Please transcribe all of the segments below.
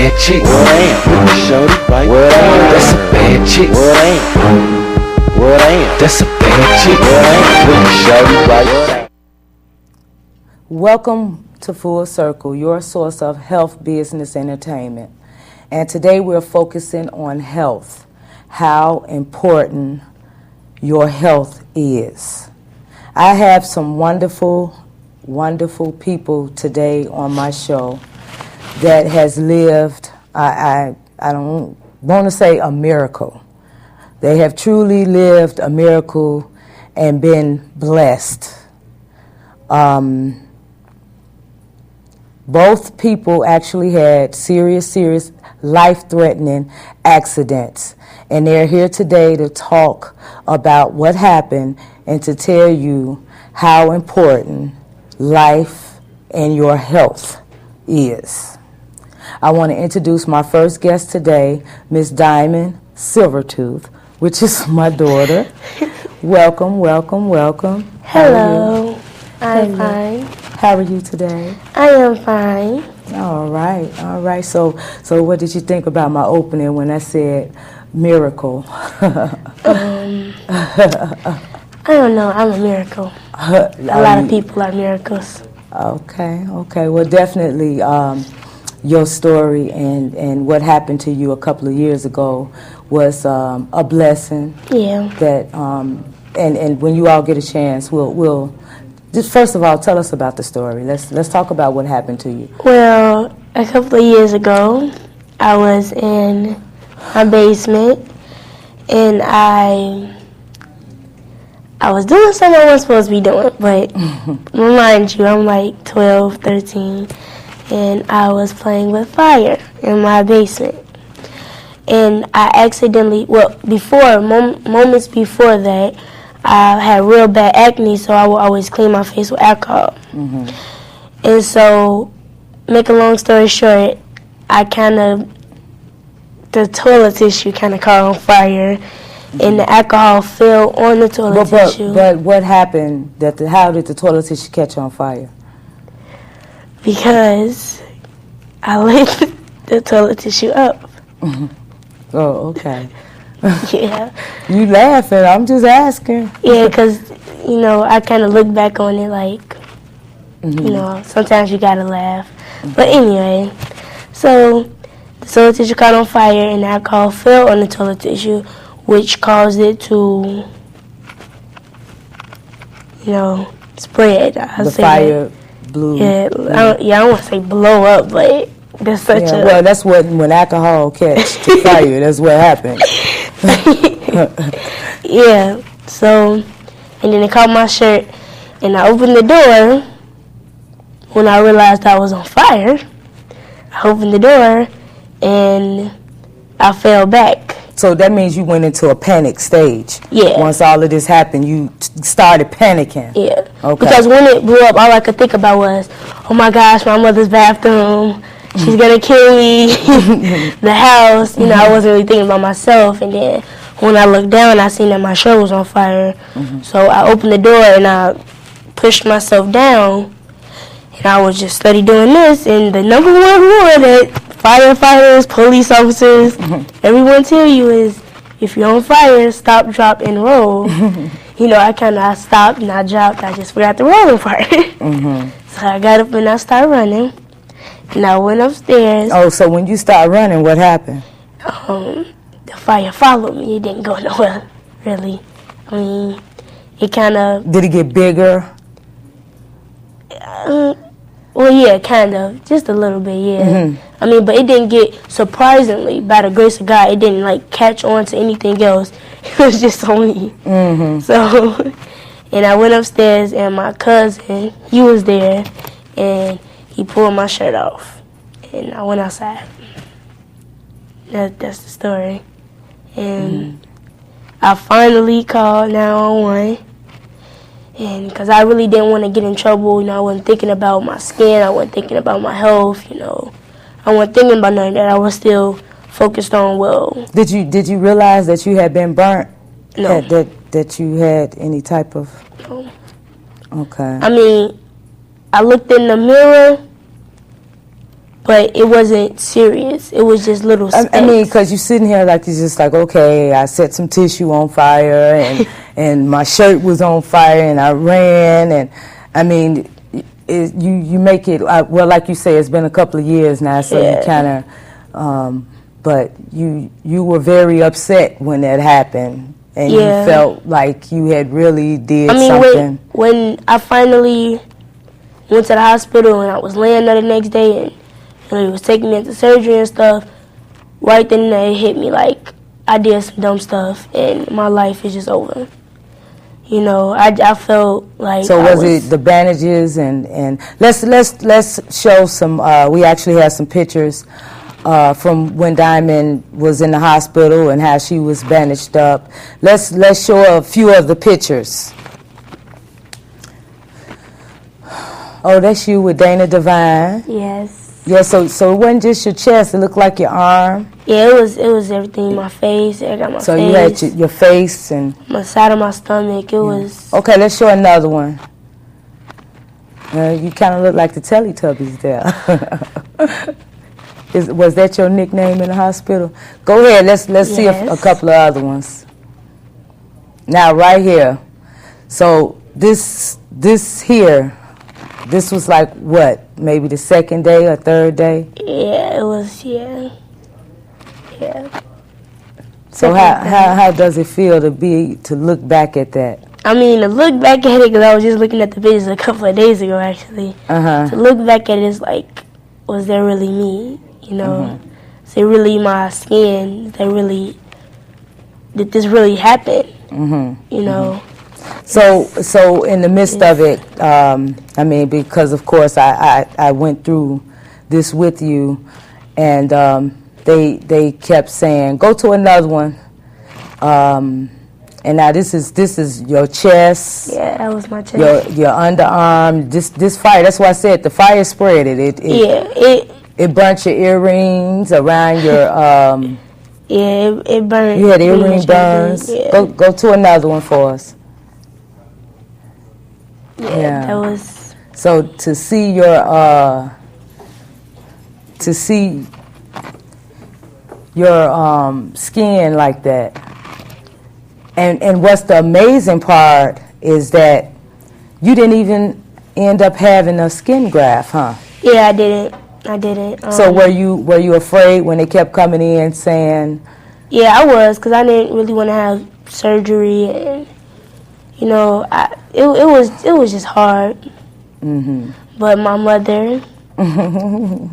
bad chick. What ain't? Look at shorty bite. What ain't? That's a bad chick. What ain't? What ain't? That's a bad chick. What ain't? Look at shorty bite. Welcome to Full Circle, your source of health, business, entertainment. And today we're focusing on health, how important your health is. I have some wonderful people today on my show that has lived, I don't want to say a miracle. They have truly lived a miracle and been blessed. Both people actually had serious, life-threatening accidents. And they're here today to talk about what happened and to tell you how important life and your health is. I want to introduce my first guest today, Miss Diamond Silvertooth, which is my daughter. Welcome. Hello. I'm fine. How are you today? I am fine. All right. So what did you think about my opening when I said miracle? I don't know. I'm a miracle. A lot of people are miracles. Okay. Well, definitely your story and what happened to you a couple of years ago was a blessing. Yeah. That and when you all get a chance, we'll just first of all tell us about the story. Let's talk about what happened to you. Well, a couple of years ago, I was in my basement and I was doing something I wasn't supposed to be doing, but mind you, I'm like 12, 13, and I was playing with fire in my basement. And I accidentally, moments before that, I had real bad acne, so I would always clean my face with alcohol. Mm-hmm. And so, make a long story short, the toilet tissue kind of caught on fire, mm-hmm. and the alcohol fell on the toilet tissue. But what happened? How did the toilet tissue catch on fire? Because I lit the toilet tissue up. Mm-hmm. Oh, okay. Yeah. You laughing? I'm just asking. Yeah, because, I kind of look back on it like, mm-hmm. Sometimes you got to laugh. Mm-hmm. But anyway, so the toilet tissue caught on fire and the alcohol fell on the toilet tissue, which caused it to, spread. The fire blew. Yeah, I don't want to say blow up, but that's such a... Well, that's when alcohol catch to fire. That's what happened. Yeah, so, and then it caught my shirt, and I opened the door. When I realized I was on fire, I opened the door, and I fell back. So that means you went into a panic stage. Yeah. Once all of this happened, you started panicking. Yeah. Okay. Because when it blew up, all I could think about was, oh my gosh, my mother's bathroom. She's going to kill me. The house. I wasn't really thinking about myself. And then when I looked down, I seen that my shirt was on fire. Mm-hmm. So I opened the door and I pushed myself down. And I was just steady doing this. And the number one rule that firefighters, police officers, everyone tell you is, if you're on fire, stop, drop, and roll. I stopped and I dropped. I just forgot the rolling part. Mm-hmm. So I got up and I started running. And I went upstairs. Oh, so when you started running, what happened? The fire followed me. It didn't go nowhere, really. I mean, it kind of... Did it get bigger? Well, yeah, kind of. Just a little bit, yeah. Mm-hmm. I mean, but it didn't get, surprisingly, by the grace of God, it didn't, catch on to anything else. It was just on me. Mm-hmm. So, and I went upstairs, and my cousin, he was there, and he pulled my shirt off, and I went outside. That's the story. And I finally called 911, and because I really didn't want to get in trouble, I wasn't thinking about my skin, I wasn't thinking about my health, I wasn't thinking about none of that. I was still focused on, Did you realize that you had been burnt? No. That you had any type of... No. Okay. I mean, I looked in the mirror, but it wasn't serious. It was just little specks. I mean, because you're sitting here like you're just like, okay, I set some tissue on fire, and my shirt was on fire, and I ran, and I mean, you make it, well, like you say, it's been a couple of years now, so you kind of, but you were very upset when that happened, and you felt like you had really did something. When I finally went to the hospital and I was laying there the next day, and he was taking me into surgery and stuff, right then and there it hit me like I did some dumb stuff and my life is just over. You know, I felt like. So was it the bandages and let's show some. We actually have some pictures from when Diamond was in the hospital and how she was bandaged up. Let's show a few of the pictures. Oh, that's you with Dana Divine. Yes. Yeah. So it wasn't just your chest. It looked like your arm. Yeah, it was everything. My face. I got my face. So you had your face and my side of my stomach. It was. Okay, let's show another one. You kind of look like the Teletubbies there. Was that your nickname in the hospital? Go ahead. Let's see a couple of other ones. Now, right here. So this here. This was like what? Maybe the second day or third day? Yeah, it was. Yeah. So how does it feel to look back at that? I mean, to look back at it, because I was just looking at the videos a couple of days ago, actually. To look back at it is like, was that really me? You know, is it really my skin? Did this really happen? You know. So in the midst of it, I mean, because of course I went through this with you, and they kept saying, go to another one, and now this is your chest. Yeah, that was my chest. Your underarm. This fire. That's why I said the fire spread it. It burnt your earrings around your. Yeah, it burned. You had earring burns. Yeah. Go to another one for us. Yeah, that was. So to see your skin like that, and what's the amazing part is that you didn't even end up having a skin graft, huh? Yeah, I didn't. So were you afraid when they kept coming in saying? Yeah, I was, because I didn't really want to have surgery, and you know, it was just hard. But my mother, I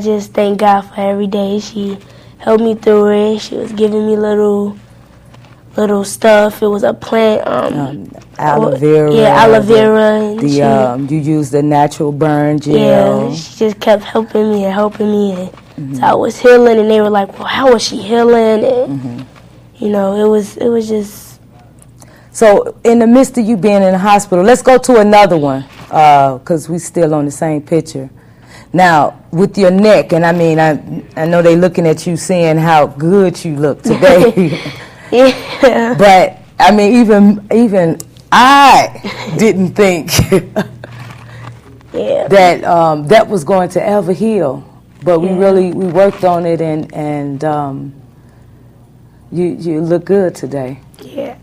just thank God for every day. She helped me through it. She was giving me little stuff. It was a plant, aloe vera. Yeah, aloe vera. You used the natural burn gel. Yeah, she just kept helping me. And so I was healing, and they were like, "Well, how was she healing?" And you know, it was just. So in the midst of you being in the hospital, let's go to another one, because we still on the same picture. Now, with your neck, and I mean, I know they looking at you saying how good you look today. Yeah. But I mean, even I didn't think that was going to ever heal. But we worked on it, and you look good today. Yeah.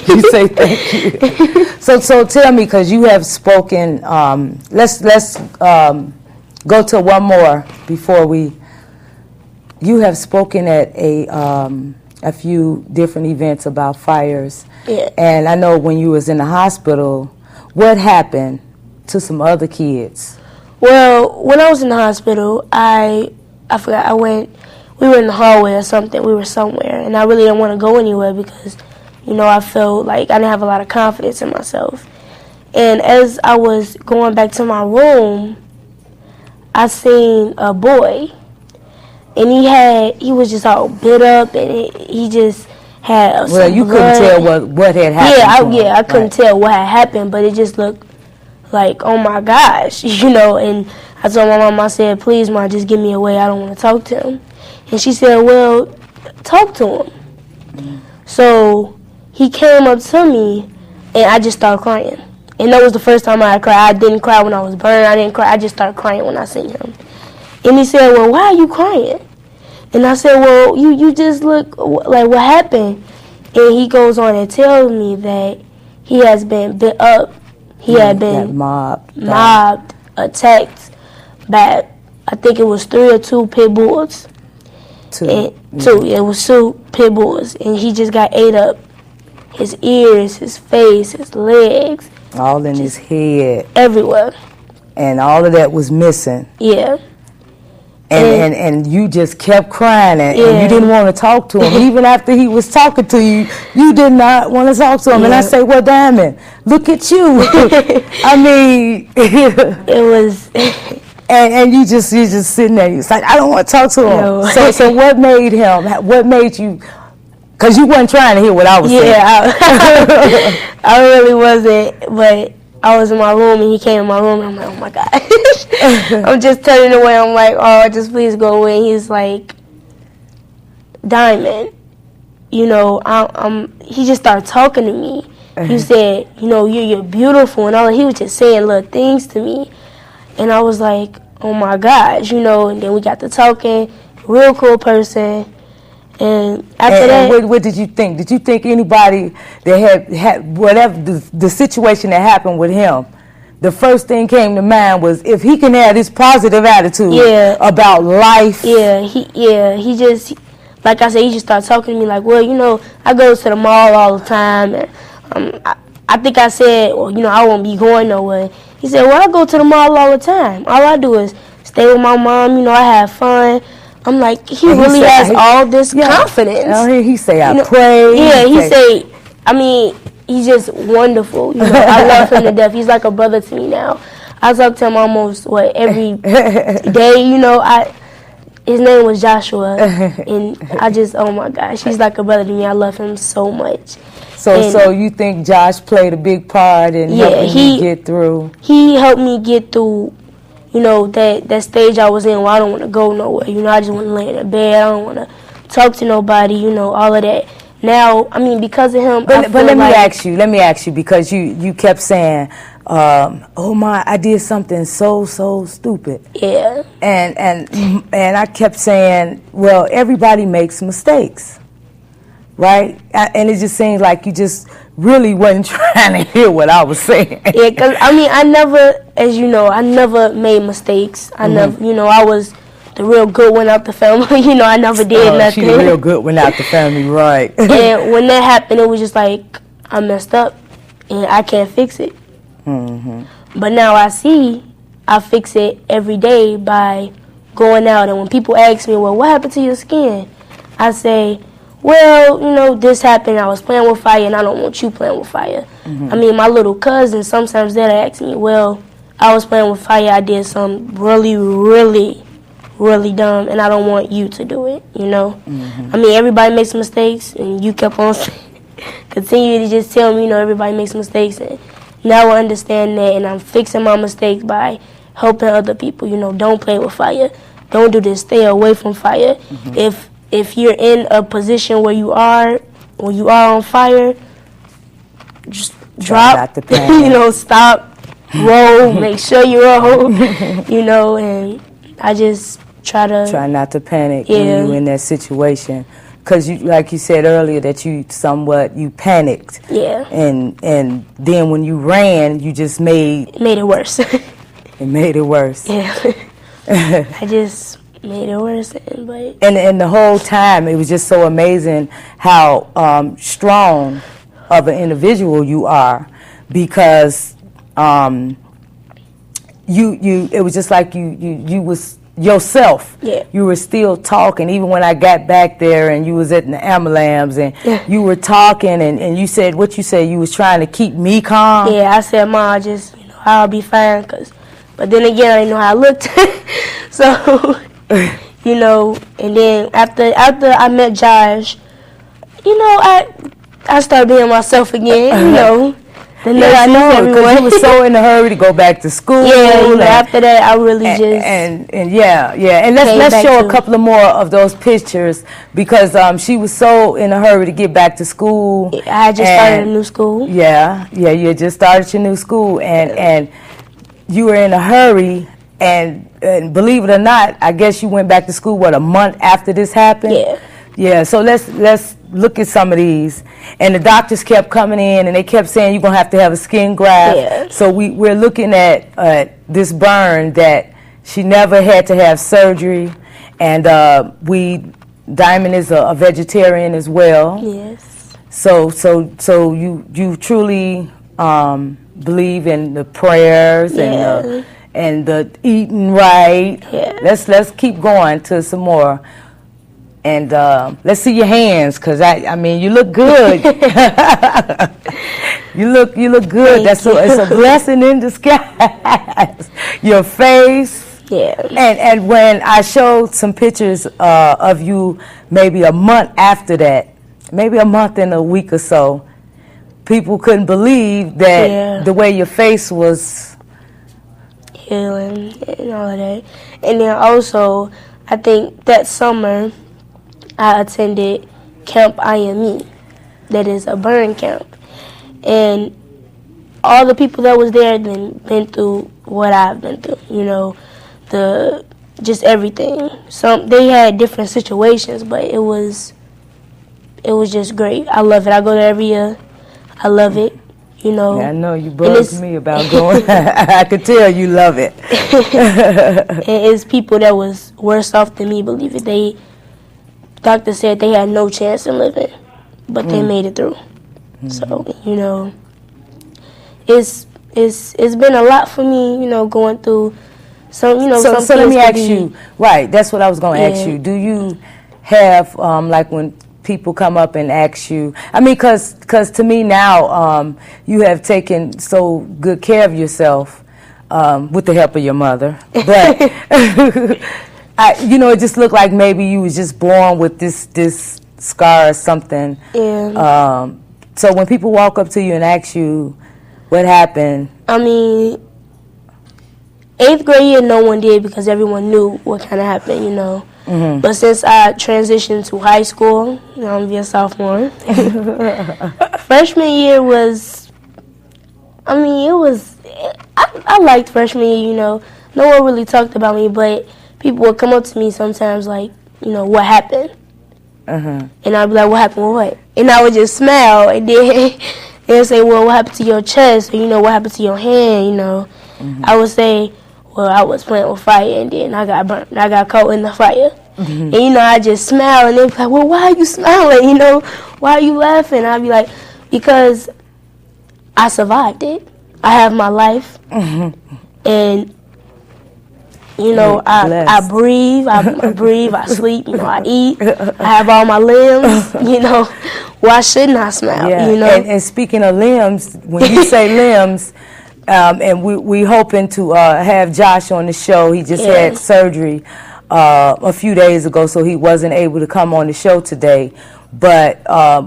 You say thank you. So tell me, because you have spoken. Let's go to one more before we. You have spoken at a few different events about fires. Yeah. And I know when you was in the hospital, what happened to some other kids? Well, when I was in the hospital, I forgot. We were in the hallway or something. We were somewhere, and I really didn't want to go anywhere because, you know, I felt like I didn't have a lot of confidence in myself. And as I was going back to my room, I seen a boy, and he was just all bit up, and he just had. Well, you couldn't tell what had happened. I couldn't tell what had happened, but it just looked like, oh my gosh, you know. And I told my mom, I said, please, Ma, just give me away. I don't want to talk to him. And she said, well, talk to him. So he came up to me, and I just started crying. And that was the first time I cried. I didn't cry when I was burned. I didn't cry. I just started crying when I seen him. And he said, well, why are you crying? And I said, well, you just look like, what happened? And he goes on and tells me that he has been bit up. He had been mobbed, attacked by, I think it was 3 or 2 pit bulls. Two. It was 2 pit bulls. And he just got ate up. His ears, his face, his legs. All in his head. Everywhere. And all of that was missing. Yeah. And you just kept crying, and you didn't want to talk to him. Even after he was talking to you, you did not want to talk to him. And I say, well, Diamond, look at you. I mean, it was. and you just sitting there. You was like, I don't want to talk to him. No. So what made him? What made you? Because you wasn't trying to hear what I was saying. Yeah, I really wasn't. But I was in my room, and he came in my room, and I'm like, oh my God. I'm just turning away. I'm like, oh, just please go away. He's like, Diamond, you know, he just started talking to me. He said, you know, you're beautiful and all. He was just saying little things to me. And I was like, oh my gosh, you know, and then we got to talking, real cool person. And after that, what did you think? Did you think anybody that had whatever the situation that happened with him, the first thing came to mind was if he can have this positive attitude about life? He just, like I said, he just started talking to me like, well, you know, I go to the mall all the time, and I think I said, well, you know, I won't be going nowhere. He said, well, I go to the mall all the time. All I do is stay with my mom, you know, I have fun. I'm like, he really has all this confidence. He say, I pray. Yeah, he say, I mean, he's just wonderful. You know, I love him to death. He's like a brother to me now. I talk to him almost, every day, you know. His name was Joshua, and I just, oh my gosh, he's like a brother to me. I love him so much. So you think Josh played a big part in helping you get through? He helped me get through, you know, that stage I was in where I don't want to go nowhere. You know, I just want to lay in the bed. I don't want to talk to nobody, you know, all of that. Now, I mean, because of him, but let me ask you, because you kept saying, oh my, I did something so stupid. Yeah. And I kept saying, well, everybody makes mistakes, right? And it just seems like you just really wasn't trying to hear what I was saying. Yeah, because, I mean, I never, as you know, I never made mistakes. I never, you know, I was the real good one out the family. You know, I never did nothing. She's the real good one out the family, right. And when that happened, it was just like, I messed up, and I can't fix it. But now I fix it every day by going out. And when people ask me, well, what happened to your skin? I say, well, you know, this happened. I was playing with fire, and I don't want you playing with fire. I mean, my little cousin, sometimes they'll ask me, well, I was playing with fire. I did something really, really, really dumb, and I don't want you to do it, you know? I mean, everybody makes mistakes, and you kept on continue to just tell me, you know, everybody makes mistakes. And now I understand that, and I'm fixing my mistakes by helping other people. You know, don't play with fire. Don't do this. Stay away from fire. If you're in a position where you are on fire, just drop. You know, stop, roll, make sure you roll. You know, and I just try not to panic when you're in that situation. Because, like you said earlier, that you panicked. Yeah. And then when you ran, you just made it worse. It made it worse. Yeah. I just made it worse. And the whole time, it was just so amazing how strong of an individual you are, because it was just like you was yourself. Yeah. You were still talking, even when I got back there and you was at the ambulance and you were talking and you said, what you said, you was trying to keep me calm? Yeah, I said, Ma, just, you know, I'll be fine, but then again, I didn't know how I looked. So, you know, and then after I met Josh, you know, I started being myself again, you know. the Yeah, I nurses, know, because everyone. you were so in a hurry to go back to school. Yeah, you know, after that, I really just and yeah, and came let's back show to- a couple of more of those pictures, because she was so in a hurry to get back to school. I had just started a new school. Yeah, you had just started your new school, and you were in a hurry, and believe it or not, I guess you went back to school, a month after this happened? Yeah. Yeah, so let's look at some of these. And the doctors kept coming in, and they kept saying you're going to have a skin graft. Yeah. So we're looking at this burn that she never had to have surgery. And Diamond is a vegetarian as well. Yes. So you truly believe in the prayers and the eating right. Yeah. Let's keep going to some more. And let's see your hands, because I mean, you look good. you look good. It's a blessing in disguise. Your face. Yeah. And when I showed some pictures of you, maybe a month after that, maybe a month and a week or so, people couldn't believe that the way your face was healing and all of that. And then also, I think that summer, I attended Camp IME, that is a burn camp. And all the people that was there been through what I've been through, you know, just everything. They had different situations, but it was just great. I love it. I go there every year. I love it, you know. Yeah, I know you bugged me about going. I could tell you love it. And it's people that was worse off than me, believe it. Doctor said they had no chance in living, but they made it through. So, you know, it's been a lot for me, you know, going through some, you know, so some let me ask things you, right, that's what I was going to ask you. Do you have, like when people come up and ask you, I mean, because to me now, you have taken so good care of yourself with the help of your mother, but you know, it just looked like maybe you was just born with this scar or something. Yeah. So when people walk up to you and ask you what happened, I mean, 8th grade year, no one did, because everyone knew what kind of happened, you know. Mm-hmm. But since I transitioned to high school, you know, I'm a sophomore. Freshman year was, I mean, I liked freshman year, you know. No one really talked about me, but people would come up to me sometimes like, you know, what happened? And I'd be like, what happened with what? And I would just smile, and then they'd say, well, what happened to your chest? Or, you know, what happened to your hand, you know? I would say, well, I was playing with fire, and then I got burnt. I got caught in the fire. And, you know, I just smile, and they'd be like, well, why are you smiling? You know, why are you laughing? I'd be like, because I survived it. I have my life. And, you know, I breathe, I sleep, you know, I eat, I have all my limbs, you know. Why shouldn't I smile, you know? And speaking of limbs, when you say limbs, and we hoping to have Josh on the show. He just had surgery a few days ago, so he wasn't able to come on the show today. But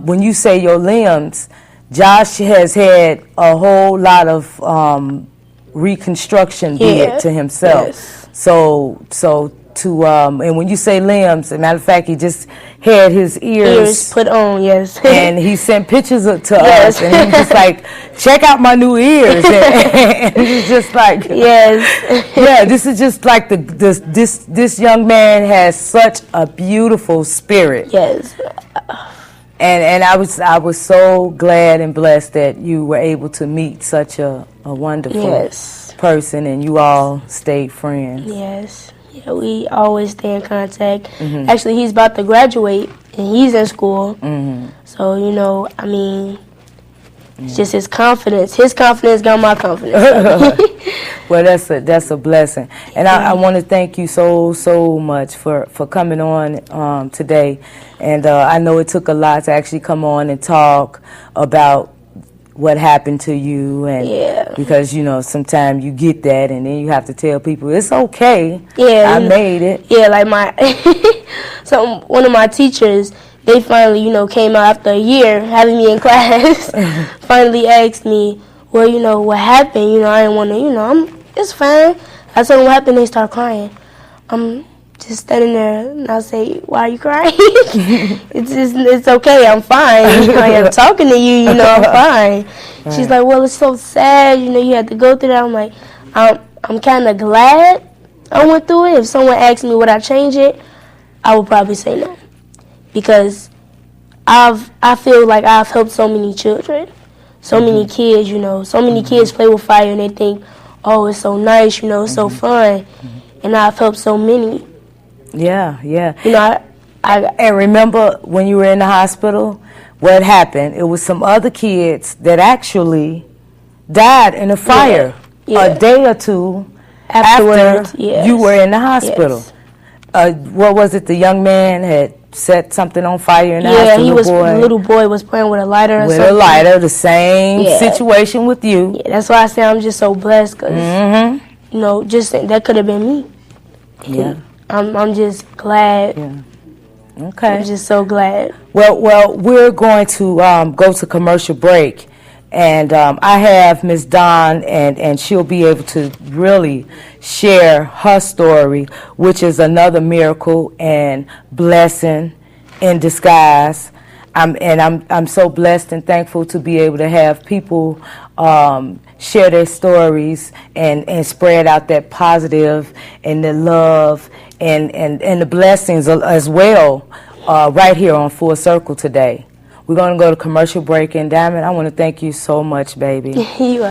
when you say your limbs, Josh has had a whole lot of reconstruction did to himself. Yes. So to and when you say limbs, as a matter of fact, he just had his ears put on, and he sent pictures to us, and he was just like, check out my new ears, and he's just like, yeah, this is just like this young man has such a beautiful spirit. And I was so glad and blessed that you were able to meet such a wonderful person, and you all stayed friends. Yeah, we always stay in contact. Actually, he's about to graduate, and he's in school. So, you know, I mean, it's just his confidence. His confidence got my confidence. Well, that's a blessing. And I want to thank you so much for coming on today. And I know it took a lot to actually come on and talk about what happened to you, and because, you know, sometimes you get that and then you have to tell people it's okay. I made it. Yeah, like one of my teachers, they finally, you know, came out after a year having me in class, finally asked me, well, you know, what happened? You know, I didn't want to, you know, it's fine. I told them what happened, they start crying. I'm just standing there, and I say, why are you crying? It's okay, I'm fine. You know, I'm talking to you, you know, I'm fine. Right. She's like, well, it's so sad, you know, you had to go through that. I'm like, I'm kind of glad I went through it. If someone asked me would I change it, I would probably say no. Because I feel like I've helped so many children, so many kids, you know. So many kids play with fire and they think, oh, it's so nice, you know, it's so fun. And I've helped so many. Yeah, yeah. You know, and remember when you were in the hospital, what happened? It was some other kids that actually died in a fire a day or two after you were in the hospital. Yes. What was it? The young man had set something on fire in the hospital. The little boy was playing with a lighter or something. With a lighter, the same situation with you. Yeah, that's why I say I'm just so blessed, because, you know, just that could have been me. Yeah. I'm just glad. Yeah. Okay. I'm just so glad. Well, we're going to go to commercial break, and I have Miss Dawn, and she'll be able to really share her story, which is another miracle and blessing in disguise. I'm so blessed and thankful to be able to have people share their stories and spread out that positive and the love and the blessings as well right here on Full Circle today. We're going to go to commercial break, and Diamond, I want to thank you so much, baby. You are